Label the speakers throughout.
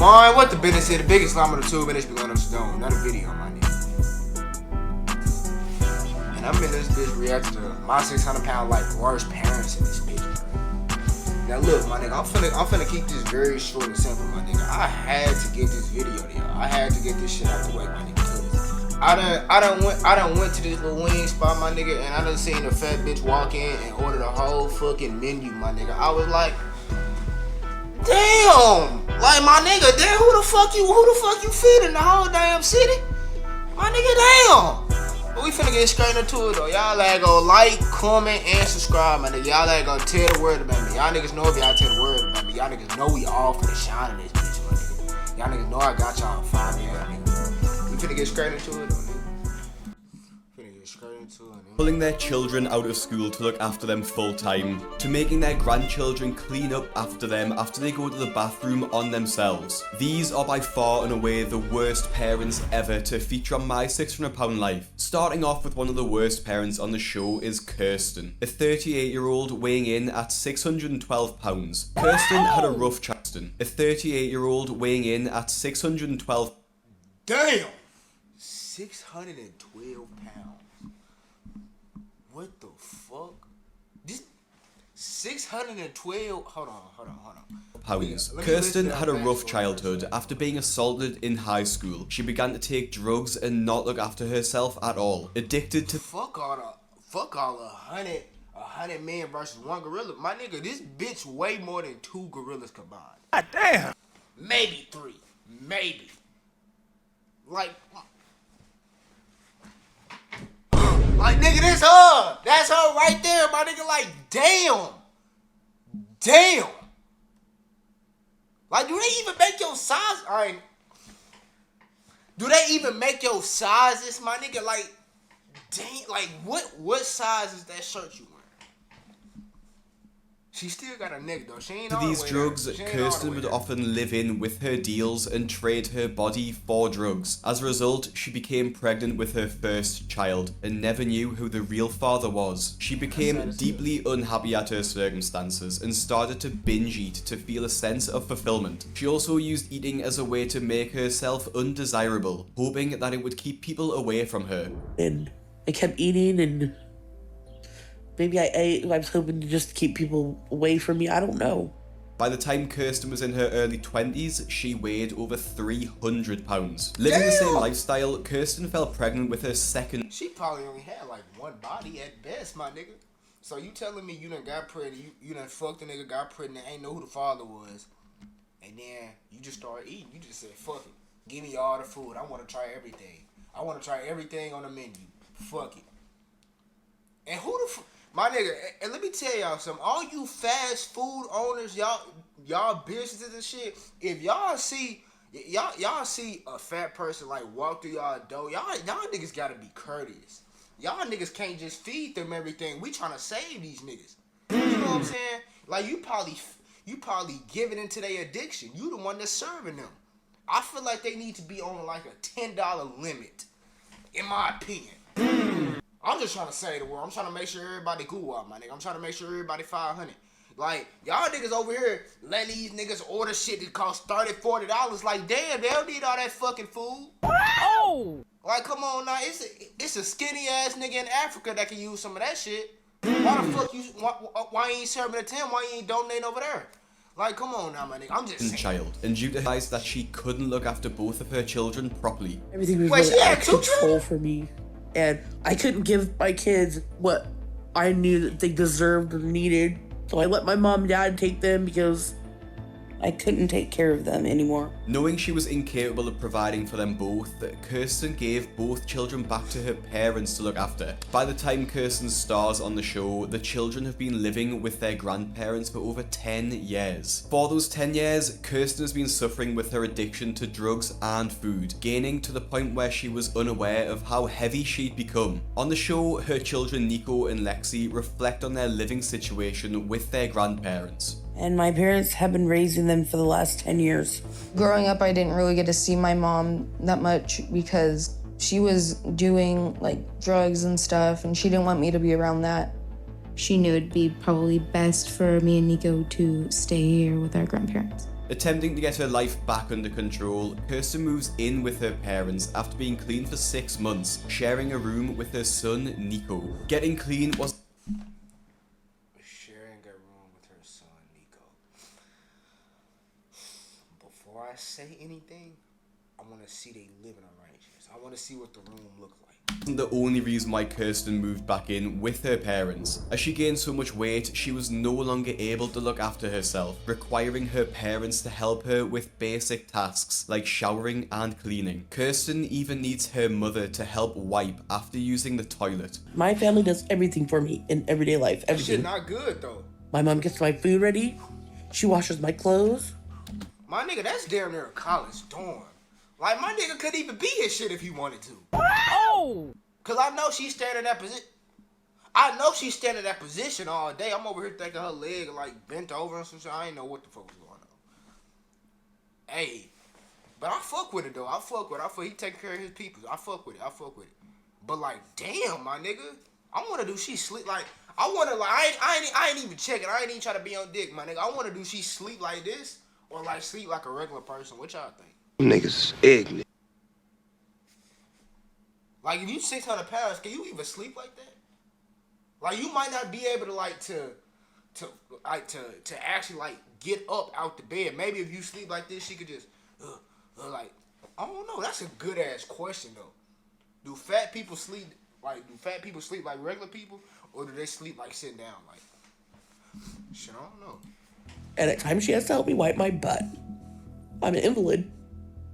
Speaker 1: Man, what the business is? The biggest llama of the tube, NHB Lando Stone. Not a video, my nigga. And I'm in this bitch reacting to my 600-pound like worst parents in this picture. Now look, my nigga, I'm finna keep this very short and simple, my nigga. I had to get this video to y'all. I had to get this shit out the way, my nigga. I done went to this little wing spot, my nigga, and I done seen a fat bitch walk in and order the whole fucking menu, my nigga. I was like, damn, like my nigga, damn, who the fuck you feeding the whole damn city? My nigga, damn. But we finna get straight into it though. Y'all like go like, comment, and subscribe, my nigga. Y'all like go tell the word about me. Y'all niggas know if y'all tell the word about me. Y'all niggas know we all finna shine in this bitch, my nigga. Y'all niggas know I got y'all 5 years, nigga. We finna get straight into it though, nigga.
Speaker 2: Pulling their children out of school to look after them full time, to making their grandchildren clean up after them after they go to the bathroom on themselves. These are by far and away the worst parents ever to feature on my 600-pound life. Starting off with one of the worst parents on the show is Kirsten, a 38-year-old weighing in at 612 pounds. Kirsten had a rough childhood. A 38-year-old weighing in at 612.
Speaker 1: Damn! 612 pounds. What the fuck? This 612. Hold on.
Speaker 2: Pounds. Kirsten had a rough childhood. After being assaulted in high school, she began to take drugs and not look after herself at all. Addicted to
Speaker 1: fuck all 100 men versus one gorilla. My nigga, this bitch way more than 2 gorillas combined.
Speaker 3: God damn.
Speaker 1: Maybe 3. Maybe. Like, nigga, this her. That's her right there, my nigga. Like, damn. Like, do they even make your size? Alright. Do they even make your sizes, my nigga? Like, damn. Like, what size is that shirt you wearing? She still got a neck though. She ain't all the way
Speaker 2: these drugs, Kirsten would often live in with her deals and trade her body for drugs. As a result, she became pregnant with her first child and never knew who the real father was. She became deeply unhappy at her circumstances and started to binge eat to feel a sense of fulfillment. She also used eating as a way to make herself undesirable, hoping that it would keep people away from her.
Speaker 4: And I kept eating, and maybe I ate. I was hoping to just keep people away from me. I don't know.
Speaker 2: By the time Kirsten was in her early 20s, she weighed over 300 pounds. Living the same lifestyle, Kirsten fell pregnant with her second.
Speaker 1: She probably only had like one body at best, my nigga. So you telling me you done got pregnant, you done fucked the nigga, got pregnant, ain't know who the father was, and then you just started eating. You just said, fuck it. Give me all the food. I want to try everything. I want to try everything on the menu. Fuck it. And who the my nigga, and let me tell y'all something. All you fast food owners, y'all businesses and shit, if y'all see a fat person like walk through y'all door, y'all niggas gotta be courteous. Y'all niggas can't just feed them everything. We trying to save these niggas. You know what I'm saying? Like you probably giving into their addiction. You the one that's serving them. I feel like they need to be on like a $10 limit, in my opinion. I'm just trying to say the word. I'm trying to make sure everybody cool out, my nigga. I'm trying to make sure everybody 500. Like, y'all niggas over here letting these niggas order shit that costs $30, $40. Like, damn, they don't need all that fucking food.
Speaker 3: Oh!
Speaker 1: Like, come on now. It's a skinny ass nigga in Africa that can use some of that shit. Why the fuck why you ain't serving it to him? Why you ain't donating over there? Like, come on now, my nigga. I'm just saying.
Speaker 2: Child, and due to realize that she couldn't look after both of her children properly.
Speaker 4: Everything was really out of control for me. And I couldn't give my kids what I knew that they deserved or needed. So I let my mom and dad take them because I couldn't take care of them anymore.
Speaker 2: Knowing she was incapable of providing for them both, Kirsten gave both children back to her parents to look after. By the time Kirsten stars on the show, the children have been living with their grandparents for over 10 years. For those 10 years, Kirsten has been suffering with her addiction to drugs and food, gaining to the point where she was unaware of how heavy she'd become. On the show, her children Nico and Lexi reflect on their living situation with their grandparents.
Speaker 4: And my parents have been raising them for the last 10 years.
Speaker 5: Growing up, I didn't really get to see my mom that much because she was doing like drugs and stuff, and she didn't want me to be around that.
Speaker 6: She knew it'd be probably best for me and Nico to stay here with our grandparents.
Speaker 2: Attempting to get her life back under control, Kirsten moves in with her parents after being clean for 6 months, sharing a room with her son, Nico. Getting clean was
Speaker 1: sharing a room with her son, Nico. Before I say anything, I want to see they living arrangements. I want to see what the room looks like.
Speaker 2: the only reason why Kirsten moved back in with her parents. As she gained so much weight, she was no longer able to look after herself, requiring her parents to help her with basic tasks like showering and cleaning. Kirsten even needs her mother to help wipe after using the toilet.
Speaker 4: My family does everything for me in everyday life. Everything.
Speaker 1: Shit not good though.
Speaker 4: My mom gets my food ready. She washes my clothes.
Speaker 1: My nigga, that's damn near a college dorm. Like, my nigga could even be his shit if he wanted to.
Speaker 4: Oh!
Speaker 1: Cause I know she's standing in that position. I know she's standing in that position all day. I'm over here thinking her leg like bent over and some shit. I ain't know what the fuck was going on. Hey, but I fuck with it though. I fuck with it. He taking care of his people. I fuck with it. But like, damn, my nigga, I want to do she sleep like. I want to like. I ain't even checking. I ain't even trying to be on dick, my nigga. I want to do she sleep like this or like sleep like a regular person. What y'all think?
Speaker 3: Niggas ignorant.
Speaker 1: Like, if you 600 pounds, can you even sleep like that? Like, you might not be able to actually like get up out the bed. Maybe if you sleep like this, she could just like, I don't know. That's a good ass question though. Do fat people sleep like regular people, or do they sleep like sitting down? Like, shit, I don't know.
Speaker 4: And at times she has to help me wipe my butt. I'm an invalid.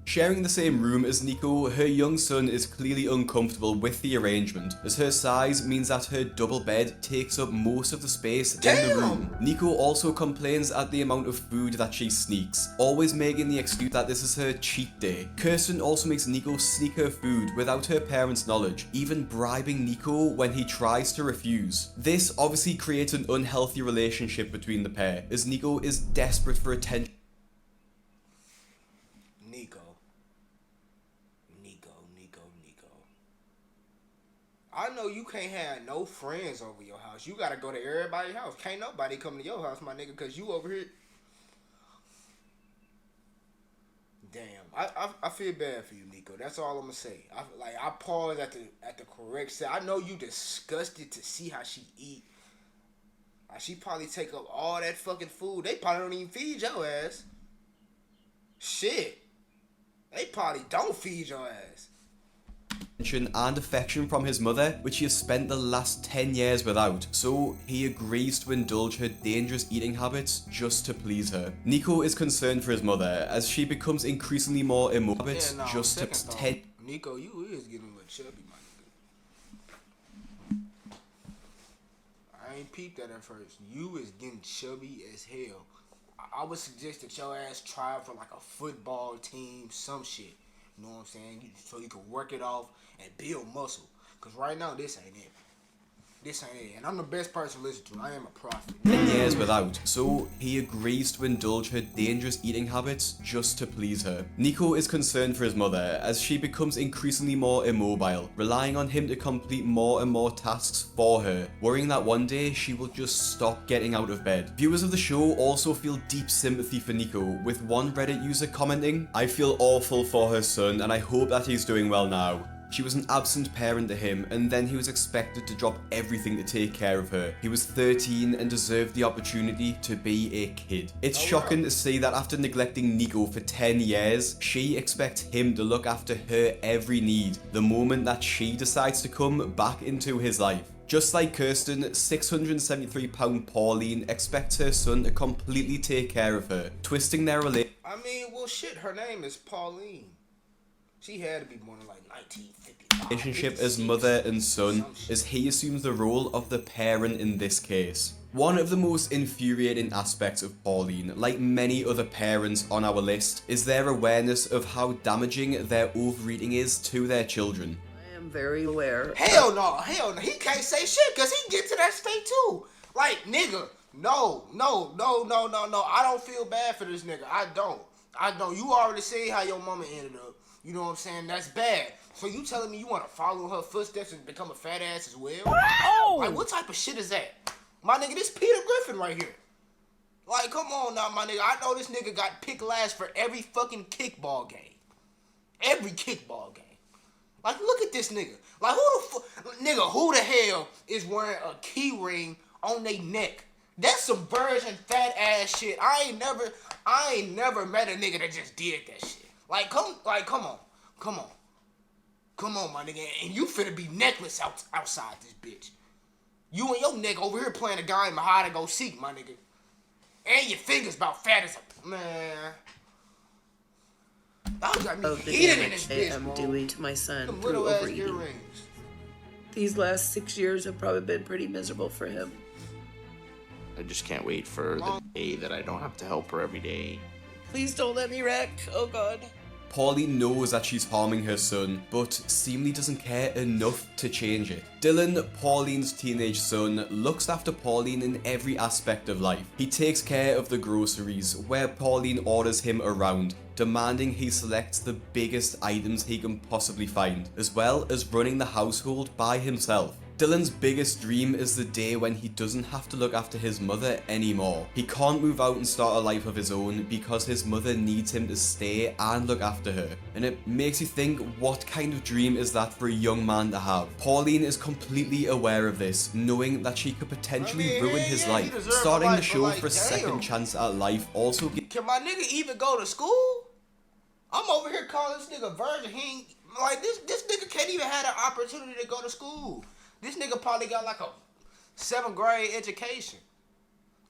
Speaker 2: Sharing the same room as Nico, her young son is clearly uncomfortable with the arrangement, as her size means that her double bed takes up most of the space in the room. Nico also complains at the amount of food that she sneaks, always making the excuse that this is her cheat day. Kirsten also makes Nico sneak her food without her parents' knowledge, even bribing Nico when he tries to refuse. This obviously creates an unhealthy relationship between the pair, as Nico is desperate for attention.
Speaker 1: I know you can't have no friends over your house. You gotta go to everybody's house. Can't nobody come to your house, my nigga, cause you over here. Damn, I feel bad for you, Nico. That's all I'm gonna say. I pause at the correct set. I know you disgusted to see how she eat. Like, she probably take up all that fucking food. They probably don't even feed your ass. Shit, they probably don't feed your ass.
Speaker 2: And affection from his mother, which he has spent the last 10 years without, so he agrees to indulge her dangerous eating habits just to please her. Nico is concerned for his mother as she becomes increasingly more immobile.
Speaker 1: Nico, you is getting a little chubby, my nigga. I ain't peeped that at first. You is getting chubby as hell. I would suggest that your ass try for like a football team, some shit. You know what I'm saying? So you can work it off and build muscle. Because right now, this ain't it. And I'm the best person to listen to. I am a prophet.
Speaker 2: 10 years without, so he agrees to indulge her dangerous eating habits just to please her. Nico is concerned for his mother as she becomes increasingly more immobile, relying on him to complete more and more tasks for her, worrying that one day she will just stop getting out of bed. Viewers of the show also feel deep sympathy for Nico, with one Reddit user commenting, "I feel awful for her son and I hope that he's doing well now. She was an absent parent to him, and then he was expected to drop everything to take care of her. He was 13 and deserved the opportunity to be a kid." It's shocking to see that after neglecting Nico for 10 years, she expects him to look after her every need the moment that she decides to come back into his life. Just like Kirsten, 673-pound Pauline expects her son to completely take care of her, twisting their relationship.
Speaker 1: I mean, well, shit, her name is Pauline. She had to be born in like 1955.
Speaker 2: Relationship as mother and son, as he assumes the role of the parent in this case. One of the most infuriating aspects of Pauline, like many other parents on our list, is their awareness of how damaging their overeating is to their children.
Speaker 4: I am very aware.
Speaker 1: Hell no. He can't say shit because he get to that state too. Like, nigga, no. I don't feel bad for this nigga. I don't. You already see how your mama ended up. You know what I'm saying? That's bad. So you telling me you want to follow her footsteps and become a fat ass as well? Oh! Like, what type of shit is that? My nigga, this Peter Griffin right here. Like, come on now, my nigga. I know this nigga got picked last for every fucking kickball game. Every kickball game. Like, look at this nigga. Like, who the hell is wearing a key ring on their neck? That's some virgin fat ass shit. I ain't never met a nigga that just did that shit. Come on. Come on, my nigga. And you finna be necklace outside this bitch. You and your nigga over here playing a game of hide and go seek, my nigga. And your fingers about fat as a man. That got me heated in this bitch,
Speaker 4: I'm
Speaker 1: bro.
Speaker 4: doing to my son
Speaker 1: Them
Speaker 4: through
Speaker 1: little ass
Speaker 4: overeating.
Speaker 1: earrings.
Speaker 4: These last 6 years have probably been pretty miserable for him.
Speaker 3: I just can't wait for the day that I don't have to help her every day.
Speaker 4: Please don't let me wreck. Oh God.
Speaker 2: Pauline knows that she's harming her son, but seemingly doesn't care enough to change it. Dylan, Pauline's teenage son, looks after Pauline in every aspect of life. He takes care of the groceries, where Pauline orders him around, demanding he selects the biggest items he can possibly find, as well as running the household by himself. Dylan's biggest dream is the day when he doesn't have to look after his mother anymore. He can't move out and start a life of his own because his mother needs him to stay and look after her. And it makes you think, what kind of dream is that for a young man to have? Pauline is completely aware of this, knowing that she could potentially ruin his life. Starting the show for a second chance at life also
Speaker 1: Can my nigga even go to school? I'm over here calling this nigga virgin. He ain't, like, this nigga can't even have the opportunity to go to school. This nigga probably got like a 7th grade education.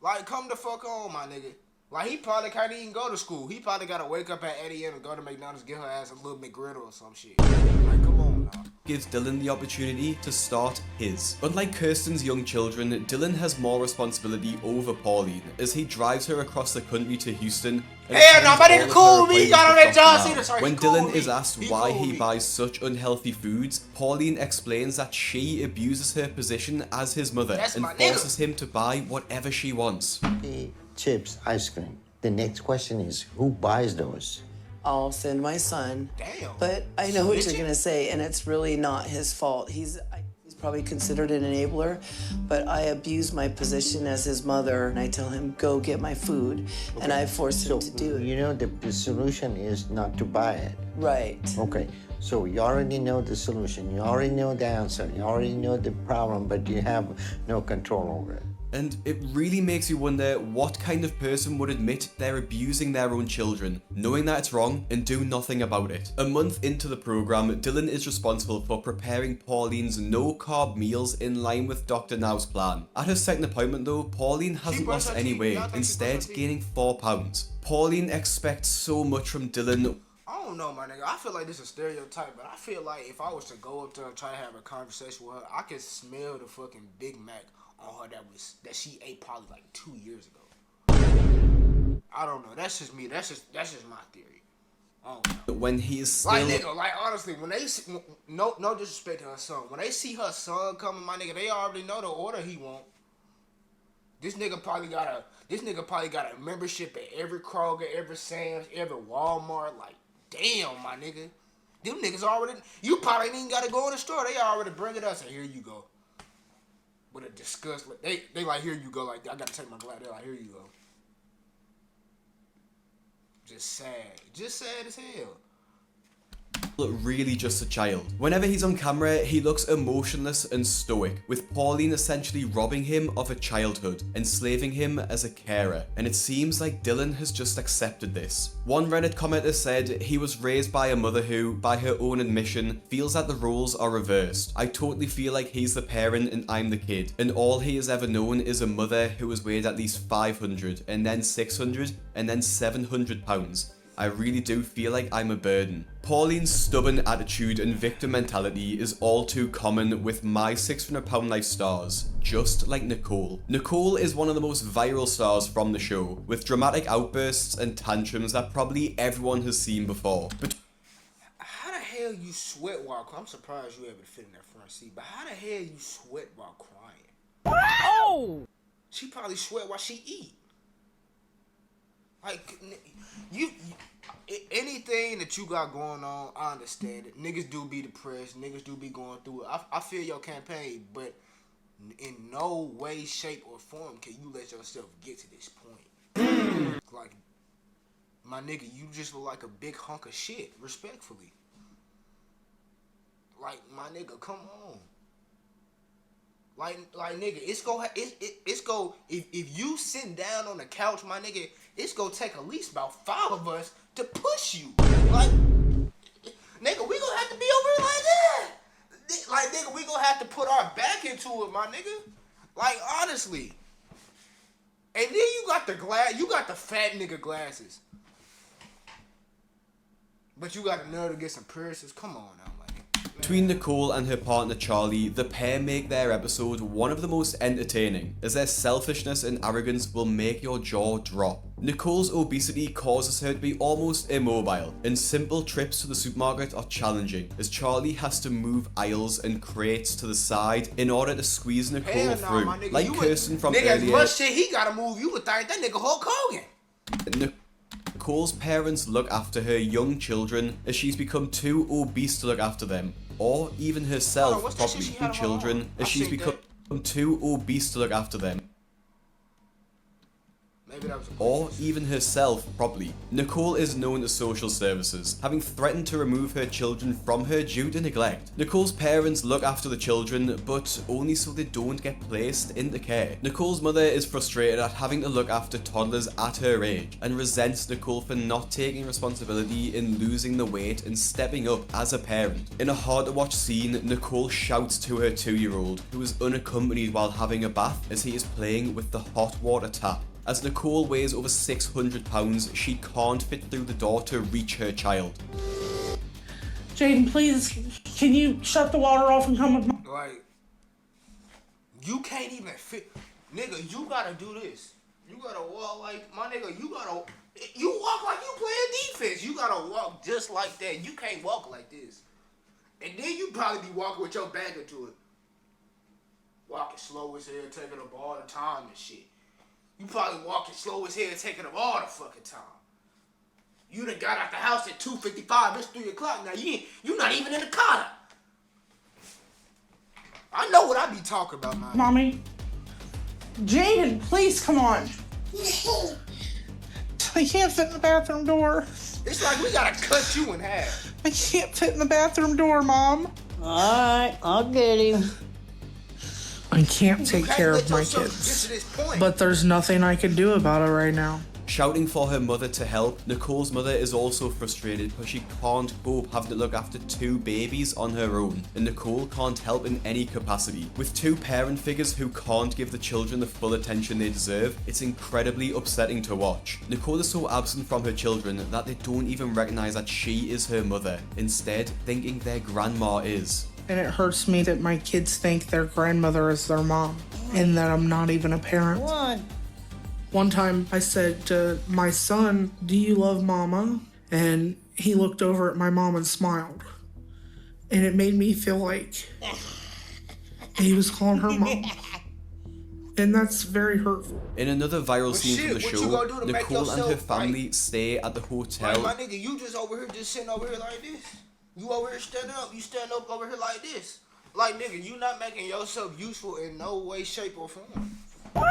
Speaker 1: Like, come the fuck on, my nigga. Like, he probably can't even go to school. He probably gotta wake up at 8 a.m. and go to McDonald's, get her ass a little McGriddle or some shit. Like, come on now.
Speaker 2: gives Dylan the opportunity to start his. Unlike Kirsten's young children, Dylan has more responsibility over Pauline as he drives her across the country to Houston.
Speaker 1: Hell no, my nigga cool me. He got on that John Cena. Sorry,
Speaker 2: When
Speaker 1: cool
Speaker 2: Dylan
Speaker 1: me.
Speaker 2: is asked why he buys such unhealthy foods, Pauline explains that she abuses her position as his mother
Speaker 1: That's
Speaker 2: and
Speaker 1: my nigga.
Speaker 2: forces him to buy whatever she wants.
Speaker 6: Chips, ice cream. The next question is, who buys those?
Speaker 4: I'll send my son.
Speaker 1: Damn.
Speaker 4: But I know what
Speaker 1: Snitching?
Speaker 4: you're gonna say, and it's really not his fault. He's probably considered an enabler, but I abuse my position as his mother, and I tell him, go get my food, and I force him to do it.
Speaker 6: You know, the solution is not to buy it.
Speaker 4: Right.
Speaker 6: Okay, so you already know the solution. You already know the answer. You already know the problem, but you have no control over it.
Speaker 2: And it really makes you wonder what kind of person would admit they're abusing their own children, knowing that it's wrong, and do nothing about it. A month into the program, Dylan is responsible for preparing Pauline's no-carb meals in line with Dr. Now's plan. At her second appointment though, Pauline hasn't
Speaker 1: brushed
Speaker 2: lost
Speaker 1: her
Speaker 2: any
Speaker 1: teeth.
Speaker 2: weight,
Speaker 1: Y'all think she
Speaker 2: instead
Speaker 1: brushed her teeth?
Speaker 2: gaining 4 pounds. Pauline expects so much from Dylan.
Speaker 1: I don't know, my nigga. I feel like this is a stereotype, but I feel like if I was to go up to her and try to have a conversation with her, I could smell the fucking Big Mac on her that she ate probably like 2 years ago. I don't know. That's just me. That's just my theory. I don't know.
Speaker 2: When he is still...
Speaker 1: Like, nigga, like, honestly, when they see, no disrespect to her son. When they see her son coming, my nigga, they already know the order he want. This nigga probably got a membership at every Kroger, every Sam's, every Walmart. Like, damn, my nigga. Them niggas already, you probably ain't even gotta go in the store. They already bring it up. Say, here you go. With a disgust, like, they like, here you go. Like, I gotta take my glass. They're like, here you go. Just sad as hell.
Speaker 2: really just a child. Whenever he's on camera, he looks emotionless and stoic, with Pauline essentially robbing him of a childhood, enslaving him as a carer, and it seems like Dylan has just accepted this. One Reddit commenter said he was raised by a mother who, by her own admission, feels that the roles are reversed. I totally feel like he's the parent and I'm the kid, and all he has ever known is a mother who has weighed at least 500, and then 600, and then 700 pounds. I really do feel like I'm a burden. Pauline's stubborn attitude and victim mentality is all too common with my 600 pound life stars, just like Nicole. Nicole is one of the most viral stars from the show, with dramatic outbursts and tantrums that probably everyone has seen before. But
Speaker 1: how the hell you sweat while crying? I'm surprised you able to fit in that front seat, but how the hell you sweat while crying? Oh! She probably sweat while she eat. Like, anything that you got going on, I understand it. Niggas do be depressed. Niggas do be going through it. I feel your campaign, but in no way, shape, or form can you let yourself get to this point. Like, my nigga, you just look like a big hunk of shit, respectfully. Like, my nigga, come on. Like nigga, it's go if you sitting down on the couch, my nigga, it's gonna take at least about 5 of us to push you. Like, nigga, we gonna have to be over here like that. Like, nigga, we gonna have to put our back into it, my nigga. Like, honestly. And then you got the fat nigga glasses. But you got to nerve to get some piercings. Come on now, my nigga.
Speaker 2: Between Nicole and her partner Charlie, the pair make their episode one of the most entertaining, as their selfishness and arrogance will make your jaw drop. Nicole's obesity causes her to be almost immobile, and simple trips to the supermarket are challenging, as Charlie has to move aisles and crates to the side in order to squeeze Nicole through.
Speaker 1: Nigga,
Speaker 2: like Kirsten from
Speaker 1: nigga,
Speaker 2: earlier.
Speaker 1: as much shit he gotta move, you would think that nigga Hulk Hogan.
Speaker 2: Nicole's parents look after her young children, as she's become too obese to look after them, or even herself, probably two children, as she's become too obese to look after them. Or even herself, probably. Nicole is known to social services, having threatened to remove her children from her due to neglect. Nicole's parents look after the children, but only so they don't get placed into care. Nicole's mother is frustrated at having to look after toddlers at her age, and resents Nicole for not taking responsibility in losing the weight and stepping up as a parent. In a hard-to-watch scene, Nicole shouts to her 2-year-old, who is unaccompanied while having a bath, as he is playing with the hot water tap. As Nicole weighs over 600 pounds, she can't fit through the door to reach her child.
Speaker 4: Jaden, please, can you shut the water off and come with me?
Speaker 1: Like, you can't even fit. Nigga, you gotta do this. You gotta walk like, my nigga, you walk like you playing defense. You gotta walk just like that. You can't walk like this. And then you probably be walking with your back into it. Walking slow as hell, taking up all the time and shit. You probably walking slow as hell, taking up all the fucking time. You done got out the house at 2:55. It's 3 o'clock now. You not even in the car. I know what I be talking about, man.
Speaker 4: Mommy. Jaden, please come on. I can't fit in the bathroom door.
Speaker 1: It's like we gotta cut you in half.
Speaker 4: I can't fit in the bathroom door, Mom.
Speaker 7: Alright, I'll get him.
Speaker 4: I can't take care of my kids, but there's nothing I can do about it right now.
Speaker 2: Shouting for her mother to help, Nicole's mother is also frustrated because she can't cope having to look after 2 babies on her own, and Nicole can't help in any capacity. With 2 parent figures who can't give the children the full attention they deserve, it's incredibly upsetting to watch. Nicole is so absent from her children that they don't even recognise that she is her mother, instead thinking their grandma is.
Speaker 4: And it hurts me that my kids think their grandmother is their mom, and that I'm not even a parent. One time I said to my son, "Do you love Mama?" And he looked over at my mom and smiled. And it made me feel like he was calling her mom. And that's very hurtful.
Speaker 2: In another viral scene from the show, Nicole and her family stay at the hotel.
Speaker 1: My nigga, you just over here, just sitting over here like this. You over here standing up. You stand up over here like this. Like, nigga, you not making yourself useful in no way, shape, or form. You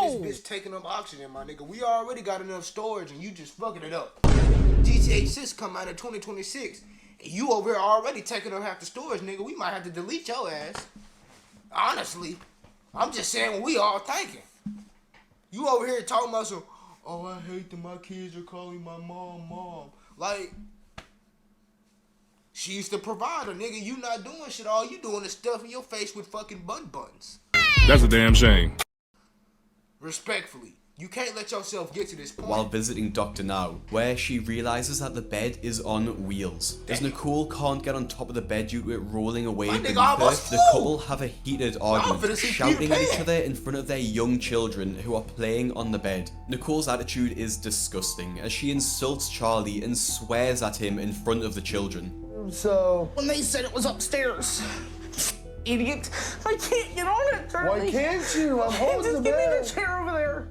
Speaker 1: just in this bitch taking up oxygen, my nigga. We already got enough storage, and you just fucking it up. GTA 6 come out in 2026, and you over here already taking up half the storage, nigga. We might have to delete your ass. Honestly, I'm just saying what we all thinking. You over here talking about some, oh, I hate that my kids are calling my mom, mom. Like, she's the provider, nigga. You not doing shit. All you doing is stuffing your face with fucking buns.
Speaker 8: That's a damn shame.
Speaker 1: Respectfully, you can't let yourself get to this point.
Speaker 2: While visiting Dr. Now, where she realizes that the bed is on wheels. As Nicole can't get on top of the bed due to it rolling away beneath her, the couple have a heated argument, shouting at each other in front of their young children who are playing on the bed. Nicole's attitude is disgusting, as she insults Charlie and swears at him in front of the children.
Speaker 4: So, when they said it was upstairs, idiot, I can't get on it, Charlie.
Speaker 9: Why can't you? I'm holding the bed.
Speaker 4: Just give me the chair over there.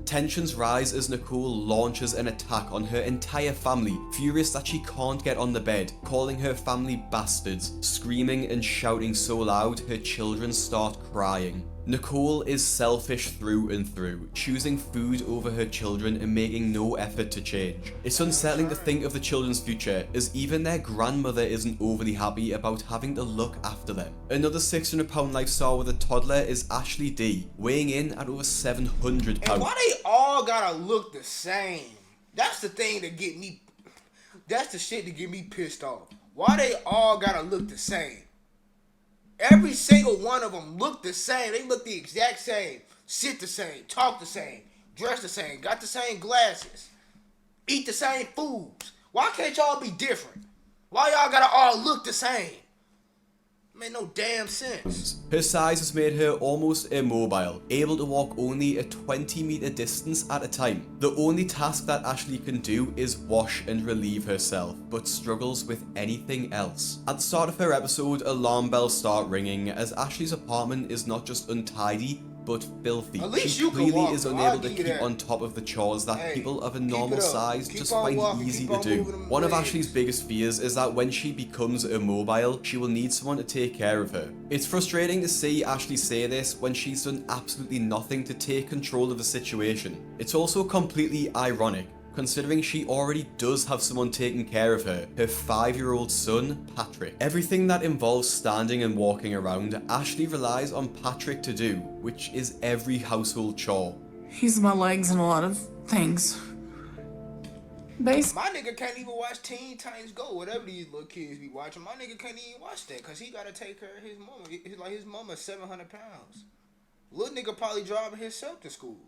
Speaker 2: Tensions rise as Nicole launches an attack on her entire family, furious that she can't get on the bed, calling her family bastards, screaming and shouting so loud her children start crying. Nicole is selfish through and through, choosing food over her children and making no effort to change. It's unsettling to think of the children's future, as even their grandmother isn't overly happy about having to look after them. Another £600 life star with a toddler is Ashley D, weighing in at over £700.
Speaker 1: And why they all gotta look the same? That's the thing that get me, that's the shit that get me pissed off. Why they all gotta look the same? Every single one of them look the same. They look the exact same. Sit the same. Talk the same. Dress the same. Got the same glasses. Eat the same foods. Why can't y'all be different? Why y'all gotta all look the same? Made no damn sense.
Speaker 2: Her size has made her almost immobile, able to walk only a 20-meter distance at a time. The only task that Ashley can do is wash and relieve herself, but struggles with anything else. At the start of her episode, alarm bells start ringing as Ashley's apartment is not just untidy, but filthy.
Speaker 1: At least
Speaker 2: She
Speaker 1: you can
Speaker 2: clearly
Speaker 1: walk,
Speaker 2: is
Speaker 1: though.
Speaker 2: unable
Speaker 1: I'll
Speaker 2: to
Speaker 1: give you
Speaker 2: keep
Speaker 1: that.
Speaker 2: on top of the chores that
Speaker 1: Hey,
Speaker 2: people of a
Speaker 1: keep
Speaker 2: normal
Speaker 1: it up.
Speaker 2: size
Speaker 1: Keep
Speaker 2: just
Speaker 1: on
Speaker 2: find
Speaker 1: walking,
Speaker 2: easy
Speaker 1: keep
Speaker 2: to
Speaker 1: on
Speaker 2: do.
Speaker 1: moving them
Speaker 2: One of
Speaker 1: legs.
Speaker 2: Ashley's biggest fears is that when she becomes immobile, she will need someone to take care of her. It's frustrating to see Ashley say this when she's done absolutely nothing to take control of the situation. It's also completely ironic, considering she already does have someone taking care of her 5-year-old son, Patrick. Everything that involves standing and walking around, Ashley relies on Patrick to do, which is every household chore.
Speaker 8: He's my legs and a lot of things.
Speaker 1: My nigga can't even watch Teen Titans Go, whatever these little kids be watching. My nigga can't even watch that because he got to take care of his mama. It's like his mama's 700 pounds. Little nigga probably driving himself to school.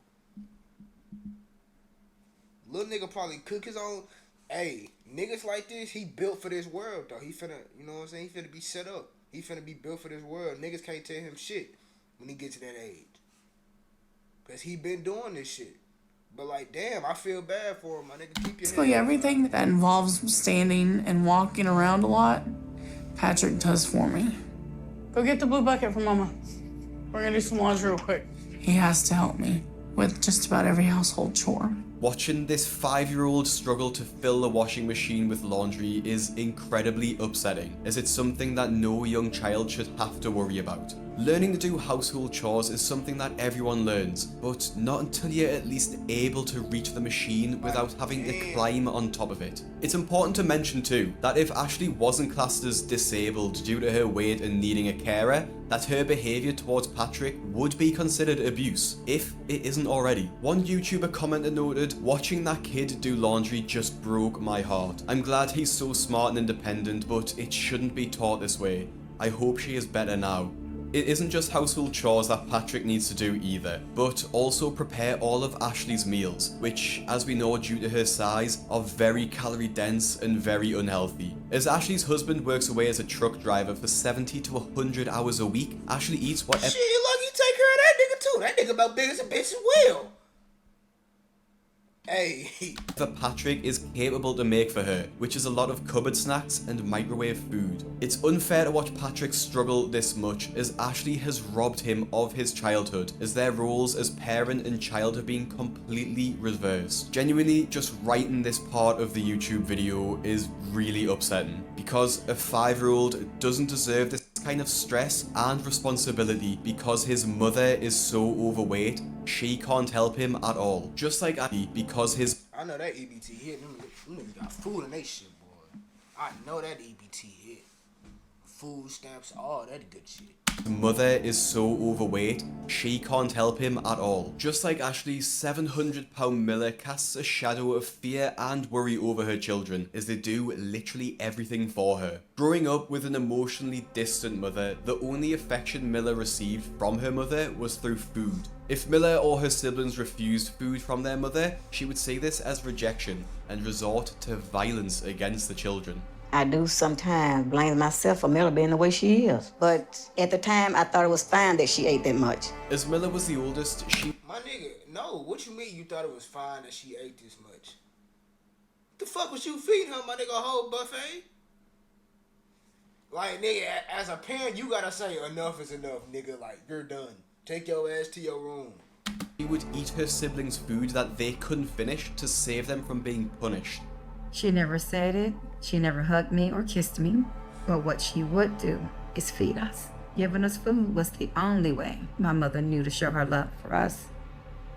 Speaker 1: Little nigga probably cook his own. Hey, niggas like this, he built for this world, though. He finna, you know what I'm saying? He finna be set up. He finna be built for this world. Niggas can't tell him shit when he get to that age. Because he been doing this shit. But like, damn, I feel bad for him, my nigga. Keep your
Speaker 8: Basically
Speaker 1: head up.
Speaker 8: everything that involves standing and walking around a lot, Patrick does for me.
Speaker 7: Go get the blue bucket for Mama. We're gonna do some laundry real quick.
Speaker 8: He has to help me with just about every household chore.
Speaker 2: Watching this 5-year-old struggle to fill the washing machine with laundry is incredibly upsetting, as it's something that no young child should have to worry about. Learning to do household chores is something that everyone learns, but not until you're at least able to reach the machine without having to climb on top of it. It's important to mention too, that if Ashley wasn't classed as disabled due to her weight and needing a carer, that her behaviour towards Patrick would be considered abuse, if it isn't already. One YouTuber commenter noted, "Watching that kid do laundry just broke my heart. I'm glad he's so smart and independent, but it shouldn't be taught this way. I hope she is better now." It isn't just household chores that Patrick needs to do either, but also prepare all of Ashley's meals, which, as we know due to her size, are very calorie dense and very unhealthy. As Ashley's husband works away as a truck driver for 70 to 100 hours a week, Ashley eats whatever—
Speaker 1: Shit, lucky you take care of that nigga too. That nigga about big as a bitch as well. Hey.
Speaker 2: Patrick is capable to make for her, which is a lot of cupboard snacks and microwave food. It's unfair to watch Patrick struggle this much, as Ashley has robbed him of his childhood, as their roles as parent and child have been completely reversed. Genuinely, just writing this part of the YouTube video is really upsetting, because a 5-year-old doesn't deserve this kind of stress and responsibility because his mother is so overweight, she can't help him at all. Just like Ashley, because his—
Speaker 1: I know that EBT hit. Them niggas got food in they shit, boy. I know that EBT hit. Food stamps, all that good shit.
Speaker 2: mother is so overweight, she can't help him at all. Just like Ashley, 700-pound Miller casts a shadow of fear and worry over her children, as they do literally everything for her. Growing up with an emotionally distant mother, the only affection Miller received from her mother was through food. If Miller or her siblings refused food from their mother, she would see this as rejection and resort to violence against the children.
Speaker 10: I do sometimes blame myself for Miller being the way she is. But at the time, I thought it was fine that she ate that much.
Speaker 2: As Miller was the oldest, she—
Speaker 1: My nigga, no, what you mean you thought it was fine that she ate this much? What the fuck was you feeding her, my nigga, a whole buffet? Like, nigga, as a parent, you gotta say enough is enough, nigga. Like, you're done. Take your ass to your room.
Speaker 2: She would eat her siblings' food that they couldn't finish to save them from being punished.
Speaker 11: She never said it, she never hugged me or kissed me, but what she would do is feed us. Giving us food was the only way my mother knew to show her love for us.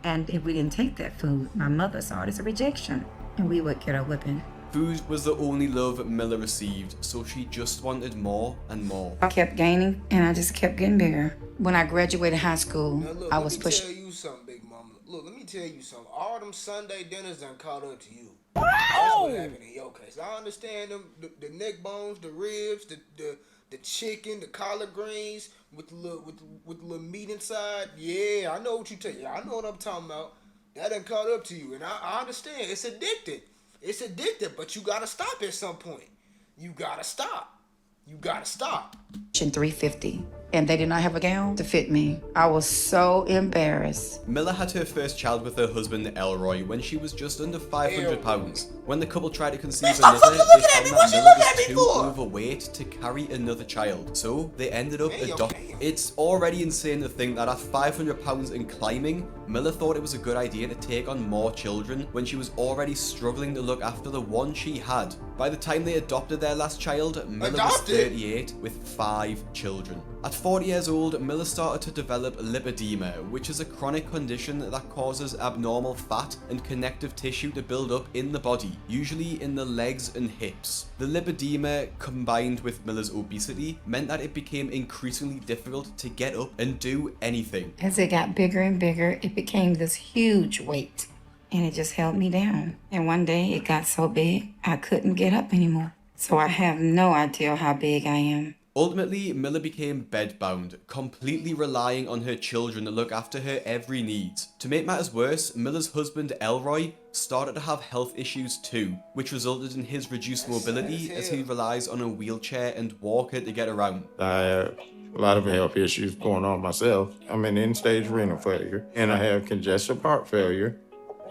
Speaker 11: And if we didn't take that food, my mother saw it as a rejection, and we would get a whipping.
Speaker 2: Food was the only love Miller received, so she just wanted more and more.
Speaker 11: I kept gaining, and I just kept getting bigger. When I graduated high school,
Speaker 1: Now look,
Speaker 11: I
Speaker 1: let
Speaker 11: was
Speaker 1: me
Speaker 11: pushed.
Speaker 1: tell you something, Big Mama. Look, let me tell you something. All them Sunday dinners done caught up to you. That's what happened in your case. I understand them, the neck bones, the ribs, the chicken, the collard greens with the little meat inside. Yeah, I know what you take. Yeah, I know what I'm talking about. That done caught up to you, and I understand. It's addicted. It's addictive, but you gotta stop at some point. You gotta stop. You gotta stop.
Speaker 11: $350, and they did not have a gown to fit me. I was so embarrassed.
Speaker 2: Miller had her first child with her husband Elroy when she was just under 500 pounds. When the couple tried to conceive another, they found that Miller was too overweight to carry another child. So they ended up adopting. It's already insane to think that at 500 pounds and climbing, Miller thought it was a good idea to take on more children when she was already struggling to look after the one she had. By the time they adopted their last child, Miller was 38 with 5 children. At 40 years old, Miller started to develop lipedema, which is a chronic condition that causes abnormal fat and connective tissue to build up in the body, usually in the legs and hips. The lipedema, combined with Miller's obesity, meant that it became increasingly difficult to get up and do anything.
Speaker 11: As it got bigger and bigger, it became this huge weight, and it just held me down. And one day it got so big, I couldn't get up anymore. So I have no idea how big I am.
Speaker 2: Ultimately, Miller became bedbound, completely relying on her children to look after her every need. To make matters worse, Miller's husband Elroy started to have health issues too, which resulted in his reduced mobility as he relies on a wheelchair and walker to get around.
Speaker 12: I have a lot of health issues going on myself. I'm in end-stage renal failure, and I have congestive heart failure.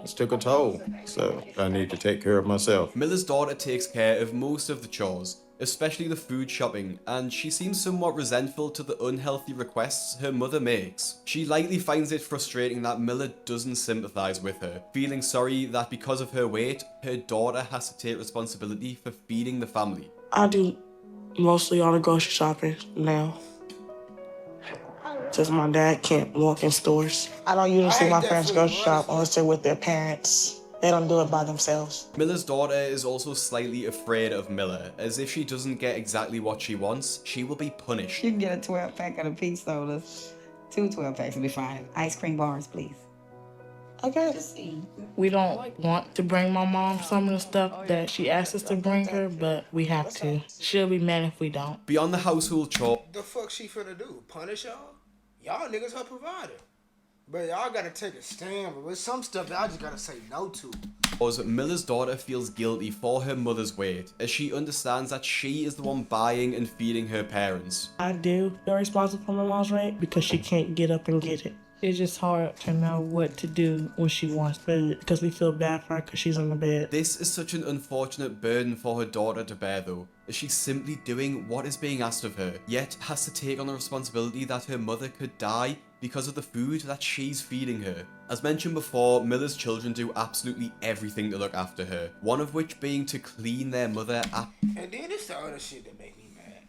Speaker 12: It's took a toll, so I need to take care of myself.
Speaker 2: Miller's daughter takes care of most of the chores, especially the food shopping, and she seems somewhat resentful to the unhealthy requests her mother makes. She likely finds it frustrating that Miller doesn't sympathise with her, feeling sorry that because of her weight, her daughter has to take responsibility for feeding the family.
Speaker 13: I do mostly all the grocery shopping now, since my dad can't walk in stores. I don't usually see my parents grocery shop unless they're with their parents. They don't do it by themselves.
Speaker 2: Miller's daughter is also slightly afraid of Miller, as if she doesn't get exactly what she wants, she will be punished.
Speaker 11: You can get a 12-pack of the pea sodas. 2 12-packs will be fine. Ice cream bars, please.
Speaker 13: Okay. We don't want to bring my mom some of the stuff that she asked us to bring her, but we have to. She'll be mad if we don't.
Speaker 2: Beyond the household chore,
Speaker 1: The fuck she finna do? Punish y'all? Y'all niggas her provider. But y'all gotta take a stand, but with some stuff y'all just gotta say no to.
Speaker 2: Miller's daughter feels guilty for her mother's weight, as she understands that she is the one buying and feeding her parents.
Speaker 13: I do feel responsible for my mom's weight because she can't get up and get it. It's just hard to know what to do when she wants food because we feel bad for her because she's on the bed.
Speaker 2: This is such an unfortunate burden for her daughter to bear though, as she's simply doing what is being asked of her, yet has to take on the responsibility that her mother could die because of the food that she's feeding her. As mentioned before, Miller's children do absolutely everything to look after her, one of which being to clean their mother up.
Speaker 1: And then it's the other shit that make me mad.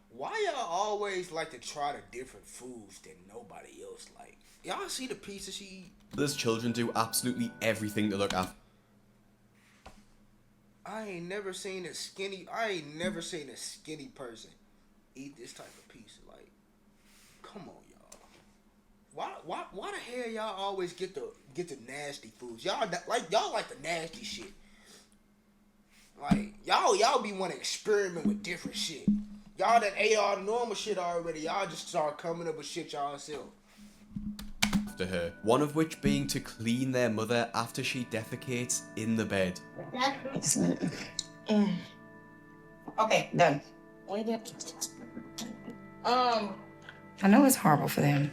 Speaker 1: Why y'all always like to try the different foods that nobody else like? Y'all see the pizza she eat?
Speaker 2: Miller's children do absolutely everything to look after.
Speaker 1: I ain't never seen a skinny person eat this type of pizza. Like, come on, y'all. Why the hell y'all always get the nasty foods? Y'all like the nasty shit. Like y'all be wanting to experiment with different shit. Y'all that ate all the normal shit already. Y'all just start coming up with shit y'all self.
Speaker 2: After her, one of which being to clean their mother after she defecates in the bed.
Speaker 11: Okay, done. I know it's horrible for them.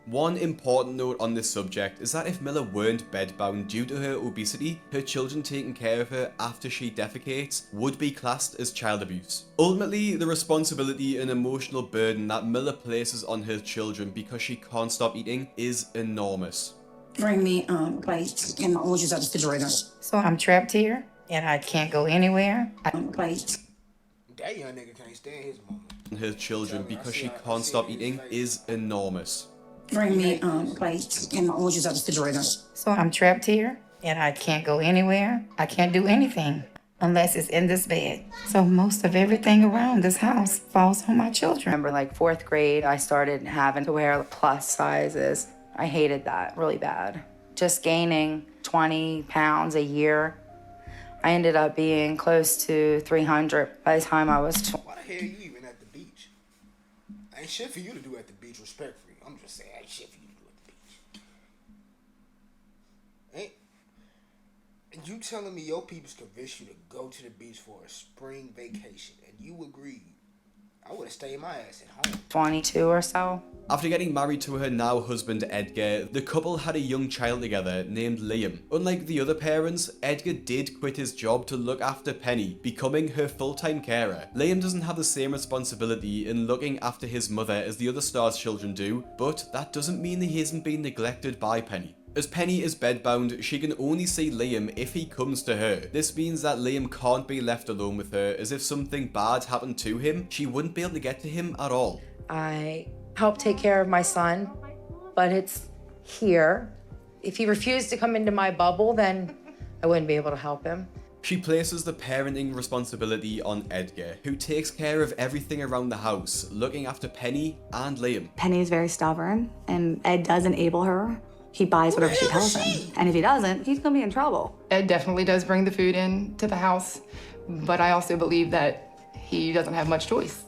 Speaker 2: One important note on this subject is that if Miller weren't bedbound due to her obesity, her children taking care of her after she defecates would be classed as child abuse. Ultimately, the responsibility and emotional burden that Miller places on her children because she can't stop eating is enormous.
Speaker 11: Bring me plates and the oranges out of the refrigerator. So I'm trapped here and I can't go anywhere. Plates.
Speaker 1: that young nigga can't stand his mama.
Speaker 2: Her children because she can't stop eating is enormous.
Speaker 11: Bring me plates and oranges out of the refrigerator. So I'm trapped here and I can't go anywhere. I can't do anything unless it's in this bed. So most of everything around this house falls on my children.
Speaker 14: Remember, like 4th grade, I started having to wear plus sizes. I hated that really bad. Just gaining 20 pounds a year. I ended up being close to 300 by the time I was 20.
Speaker 1: Why the hell are you even at the beach? Ain't shit for you to do at the beach, respectfully. I'm just saying, ain't shit for you to do at the beach. And you telling me your peoples convinced you to go to the beach for a spring vacation, and you agreed? I would have stayed my ass at home.
Speaker 14: 22 or so.
Speaker 2: After getting married to her now husband Edgar, the couple had a young child together named Liam. Unlike the other parents, Edgar did quit his job to look after Penny, becoming her full-time carer. Liam doesn't have the same responsibility in looking after his mother as the other Stars children do, but that doesn't mean that he isn't being neglected by Penny. As Penny is bedbound, she can only see Liam if he comes to her. This means that Liam can't be left alone with her, as if something bad happened to him, she wouldn't be able to get to him at all.
Speaker 14: I help take care of my son, but it's here. If he refused to come into my bubble, then I wouldn't be able to help him.
Speaker 2: She places the parenting responsibility on Edgar, who takes care of everything around the house, looking after Penny and Liam.
Speaker 15: Penny is very stubborn, and Ed does enable her. He buys whatever she tells him. And if he doesn't, he's gonna be in trouble.
Speaker 16: Ed definitely does bring the food in to the house, but I also believe that he doesn't have much choice.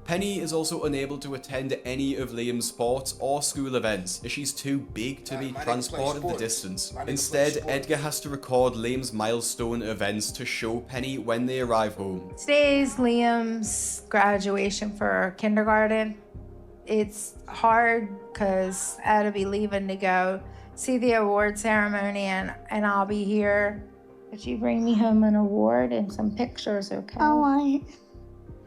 Speaker 2: Penny is also unable to attend any of Liam's sports or school events, as she's too big to be transported the distance. Instead, Edgar has to record Liam's milestone events to show Penny when they arrive home.
Speaker 17: Today's Liam's graduation for kindergarten. It's hard because I'll be leaving to go see the award ceremony and I'll be here. Could you bring me home an award and some pictures, okay?
Speaker 15: I want it.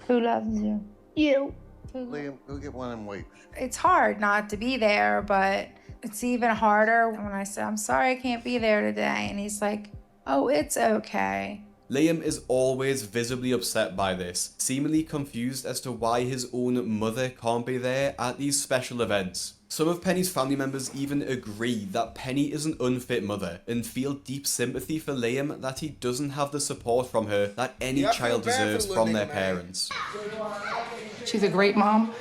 Speaker 17: Who loves you?
Speaker 15: You.
Speaker 6: Liam, go get one of them wipes.
Speaker 17: It's hard not to be there, but it's even harder when I say, I'm sorry I can't be there today. And he's like, oh, it's okay.
Speaker 2: Liam is always visibly upset by this, seemingly confused as to why his own mother can't be there at these special events. Some of Penny's family members even agree that Penny is an unfit mother and feel deep sympathy for Liam that he doesn't have the support from her that any child deserves from their parents.
Speaker 16: She's a great mom,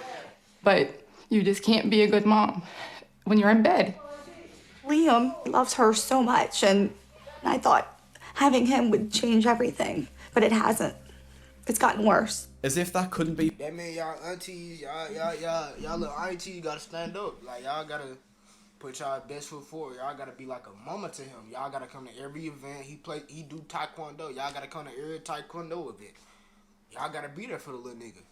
Speaker 16: but you just can't be a good mom when you're in bed.
Speaker 15: Liam loves her so much, and I thought having him would change everything, but it hasn't. It's gotten worse.
Speaker 2: As if that couldn't be.
Speaker 1: That mean y'all aunties, y'all little aunties gotta stand up. Like, y'all gotta put y'all best foot forward. Y'all gotta be like a mama to him. Y'all gotta come to every event. He do taekwondo. Y'all gotta come to every taekwondo event. Y'all gotta be there for the little nigga.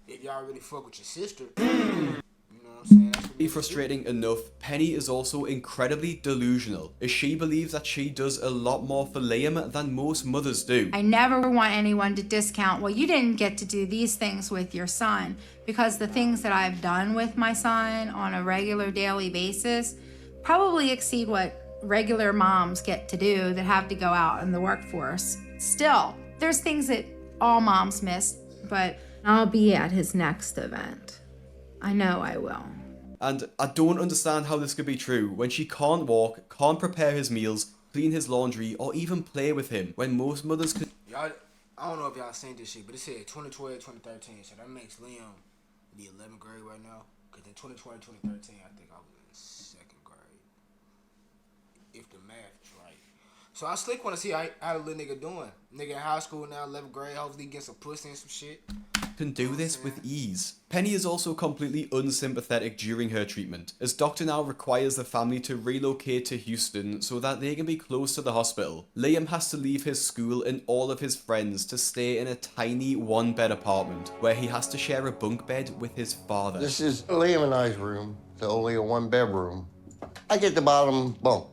Speaker 1: If y'all really fuck with your sister. You know what I'm saying?
Speaker 2: Be frustrating enough, Penny is also incredibly delusional, as she believes that she does a lot more for Liam than most mothers do.
Speaker 17: I never want anyone to discount, well, you didn't get to do these things with your son, because the things that I've done with my son on a regular daily basis probably exceed what regular moms get to do that have to go out in the workforce. Still, there's things that all moms miss, but I'll be at his next event. I know I will.
Speaker 2: And I don't understand how this could be true when she can't walk, can't prepare his meals, clean his laundry, or even play with him, when most mothers could.
Speaker 1: Y'all, I don't know if y'all seen this shit, but it said 2012, 2013, so that makes Liam in the 11th grade right now. Because in 2012, 2013, I think I was in 2nd grade. If the math is right. So I slick want to see how the little nigga doing. Nigga in high school now, 11th grade, hopefully get some pussy and some shit.
Speaker 2: Can do this with ease. Penny is also completely unsympathetic during her treatment, as Doctor now requires the family to relocate to Houston so that they can be close to the hospital. Liam has to leave his school and all of his friends to stay in a tiny one-bed apartment where he has to share a bunk bed with his father.
Speaker 6: This is Liam and I's room. It's only a one-bedroom. I get the bottom bunk.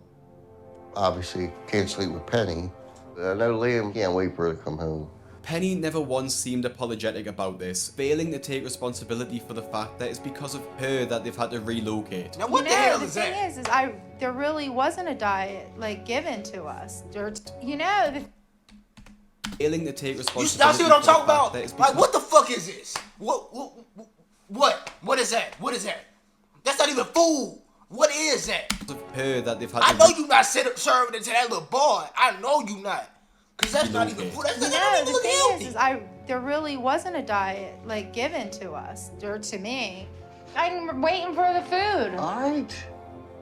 Speaker 6: Obviously, can't sleep with Penny. I know Liam can't wait for her to come home.
Speaker 2: Penny never once seemed apologetic about this, failing to take responsibility for the fact that it's because of her that they've had to relocate.
Speaker 1: Now what the hell is that?
Speaker 17: The thing is there really wasn't a diet like given to us. You know,
Speaker 2: failing to take
Speaker 1: Y'all
Speaker 2: responsibility.
Speaker 1: see what I'm
Speaker 2: for the
Speaker 1: talking
Speaker 2: fact
Speaker 1: about?
Speaker 2: that it's
Speaker 1: Like, what the fuck is this? What is that? What is that? That's not even food. What is that?
Speaker 2: because of her that they've had
Speaker 1: I
Speaker 2: to
Speaker 1: know you not serving it to that little boy. I know you not. Cause that's not even food. That's not even
Speaker 17: The thing
Speaker 1: healthy.
Speaker 17: is there really wasn't a diet like given to us or to me. I'm waiting for the food.
Speaker 6: All right.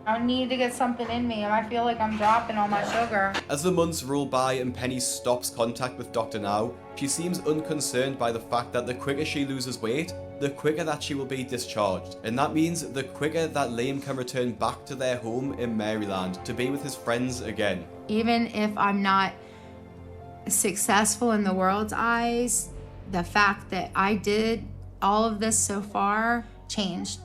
Speaker 17: I need to get something in me, and I feel like I'm dropping all my sugar.
Speaker 2: As the months roll by and Penny stops contact with Dr. Now, she seems unconcerned by the fact that the quicker she loses weight, the quicker that she will be discharged. And that means the quicker that Liam can return back to their home in Maryland to be with his friends again.
Speaker 17: Even if I'm not successful in the world's eyes, the fact that I did all of this so far changed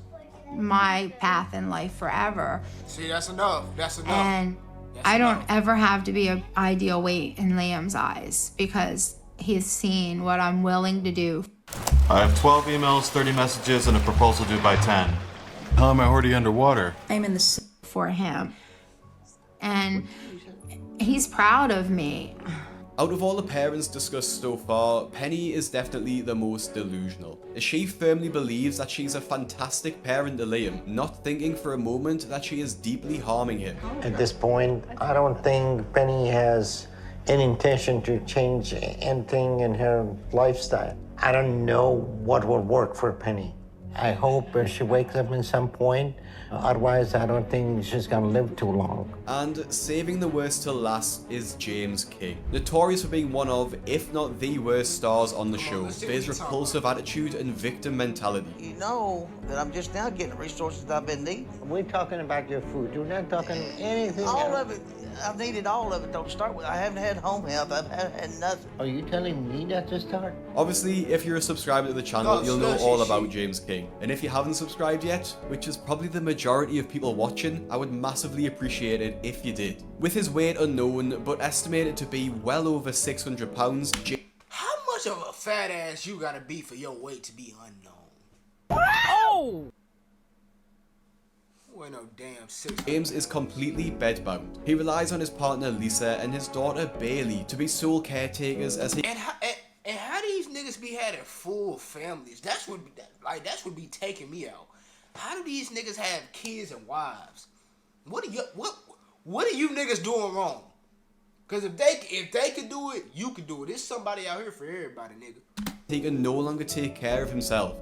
Speaker 17: my path in life forever.
Speaker 1: See, that's enough. That's enough.
Speaker 17: And I don't ever have to be an ideal weight in Liam's eyes because he's seen what I'm willing to do.
Speaker 18: I have 12 emails, 30 messages, and a proposal due by 10. How am I already underwater?
Speaker 17: I'm in the for him. And he's proud of me.
Speaker 2: Out of all the parents discussed so far, Penny is definitely the most delusional, as she firmly believes that she's a fantastic parent to Liam, not thinking for a moment that she is deeply harming him.
Speaker 19: At this point, I don't think Penny has any intention to change anything in her lifestyle. I don't know what will work for Penny. I hope she wakes up at some point. Otherwise, I don't think she's gonna live too long.
Speaker 2: And saving the worst till last is James King, notorious for being one of, if not the worst stars on the show, for his repulsive attitude and victim mentality.
Speaker 20: You know that I'm just now getting the resources that I've been needing.
Speaker 19: We're talking about your food. We're not talking anything
Speaker 20: All
Speaker 19: else.
Speaker 20: of it. I've needed all of it, though, to start with. I haven't had home health. I've had nothing.
Speaker 19: Are you telling me that to start?
Speaker 2: Obviously, if you're a subscriber to the channel, you'll know all about James King. And if you haven't subscribed yet, which is probably the majority of people watching, I would massively appreciate it if you did. With his weight unknown, but estimated to be well over 600 pounds,
Speaker 1: How much of a fat ass you gotta be for your weight to be unknown?
Speaker 8: Oh!
Speaker 1: Ain't no damn 6.
Speaker 2: James is completely bedbound. He relies on his partner Lisa and his daughter Bailey to be sole caretakers as he...
Speaker 1: And how these niggas be having full families? That's what be taking me out. How do these niggas have kids and wives? What are you niggas doing wrong? Cause if they could do it, you could do it. There's somebody out here for everybody, nigga.
Speaker 2: He can no longer take care of himself.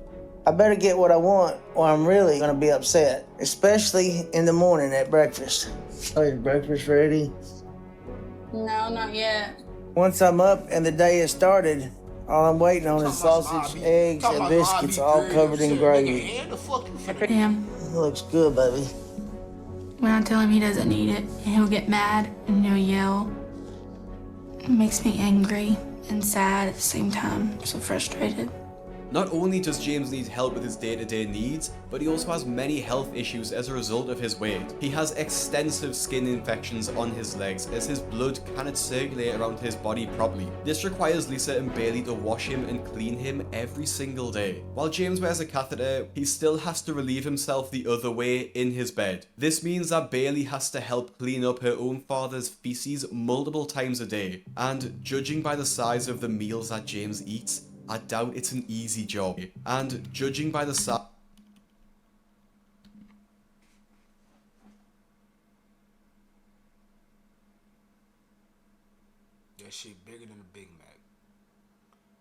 Speaker 20: I better get what I want or I'm really gonna be upset, especially in the morning at breakfast. Oh, is breakfast ready?
Speaker 7: No, not yet.
Speaker 20: Once I'm up and the day has started, all I'm waiting on is sausage, eggs, and biscuits all covered in gravy.
Speaker 7: Damn.
Speaker 20: Looks good, baby.
Speaker 7: When I tell him he doesn't need it, and he'll get mad and he'll yell. It makes me angry and sad at the same time. I'm so frustrated.
Speaker 2: Not only does James need help with his day-to-day needs, but he also has many health issues as a result of his weight. He has extensive skin infections on his legs as his blood cannot circulate around his body properly. This requires Lisa and Bailey to wash him and clean him every single day. While James wears a catheter, he still has to relieve himself the other way in his bed. This means that Bailey has to help clean up her own father's feces multiple times a day. And judging by the size of the meals that James eats, I doubt it's an easy job. And judging by the size...
Speaker 1: That shit bigger than a Big Mac.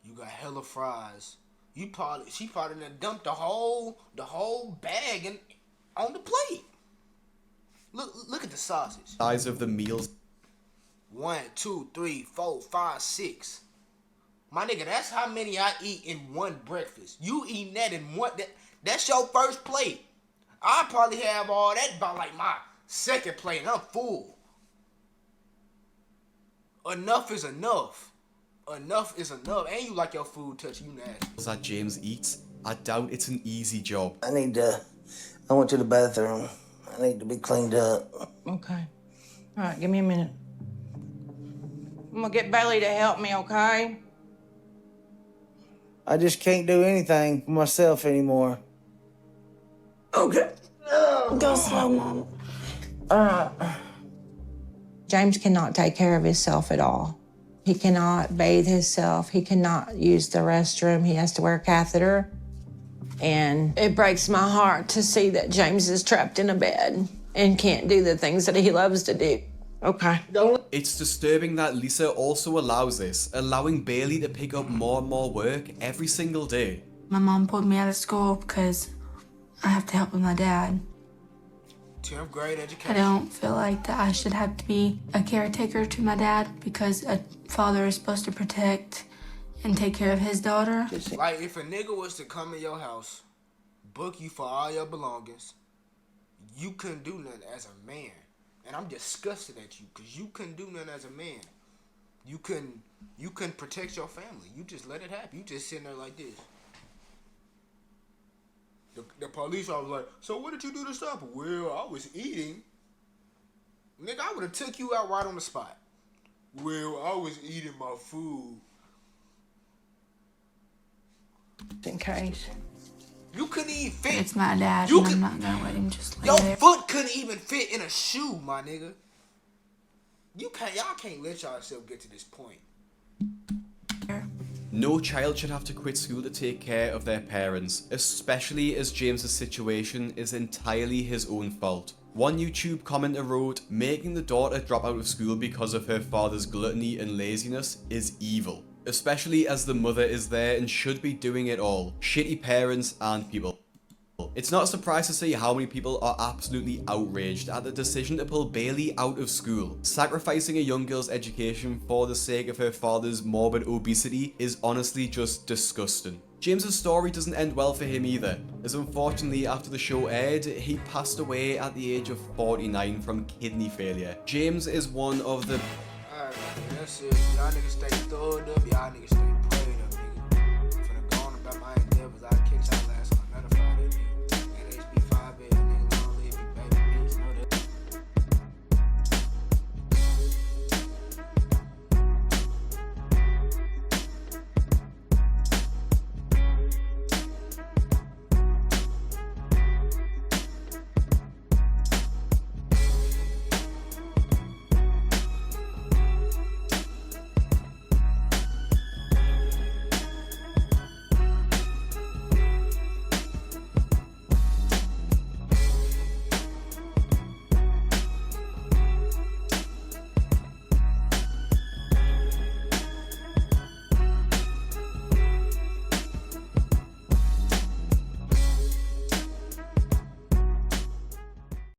Speaker 1: You got hella fries. She probably done dumped the whole bag on the plate. Look at the sausage.
Speaker 2: Size of the meals.
Speaker 1: 1, 2, 3, 4, 5, 6. My nigga, that's how many I eat in one breakfast. You eating that in one, that's your first plate. I probably have all that by like my second plate and I'm full. Enough is enough. Enough is enough. And you like your food touch, you nasty.
Speaker 2: That James eats, I doubt it's an easy job.
Speaker 20: I went to the bathroom. I need to be cleaned up.
Speaker 11: Okay. All right, give me a minute. I'm gonna get Bailey to help me, okay?
Speaker 20: I just can't do anything for myself anymore.
Speaker 15: Okay. Go slow, Mom.
Speaker 5: James cannot take care of himself at all.
Speaker 21: He cannot bathe himself. He cannot use the restroom. He has to wear a catheter. And it breaks my heart to see that James is trapped in a bed and can't do the things that he loves to do. Okay.
Speaker 2: It's disturbing that Lisa also allows this, allowing Bailey to pick up more and more work every single day.
Speaker 7: My mom pulled me out of school because I have to help with my dad.
Speaker 1: 10th grade education.
Speaker 7: I don't feel like that I should have to be a caretaker to my dad because a father is supposed to protect and take care of his daughter.
Speaker 1: Like, if a nigga was to come in your house, book you for all your belongings, you couldn't do nothing as a man. And I'm disgusted at you because you couldn't do nothing as a man. You couldn't protect your family. You just let it happen. You just sitting there like this. The police officer was like, so what did you do to stop it? Well, I was eating. Nigga, I would have took you out right on the spot. Well, I was eating my food.
Speaker 21: In case.
Speaker 1: You couldn't even fit.
Speaker 7: It's my dad,
Speaker 1: you
Speaker 7: and
Speaker 1: could,
Speaker 7: I'm not gonna let him just lay
Speaker 1: your
Speaker 7: there.
Speaker 1: foot couldn't even fit in a shoe, my nigga. Y'all can't let yourself get to this point.
Speaker 2: No child should have to quit school to take care of their parents, especially as James's situation is entirely his own fault. One YouTube commenter wrote, making the daughter drop out of school because of her father's gluttony and laziness is evil, especially as the mother is there and should be doing it all. Shitty parents and people. It's not a surprise to see how many people are absolutely outraged at the decision to pull Bailey out of school. Sacrificing a young girl's education for the sake of her father's morbid obesity is honestly just disgusting. James's story doesn't end well for him either, as unfortunately after the show aired, he passed away at the age of 49 from kidney failure. James is one of the...
Speaker 1: Alright, that's it. Y'all niggas stay thugged up, y'all niggas stay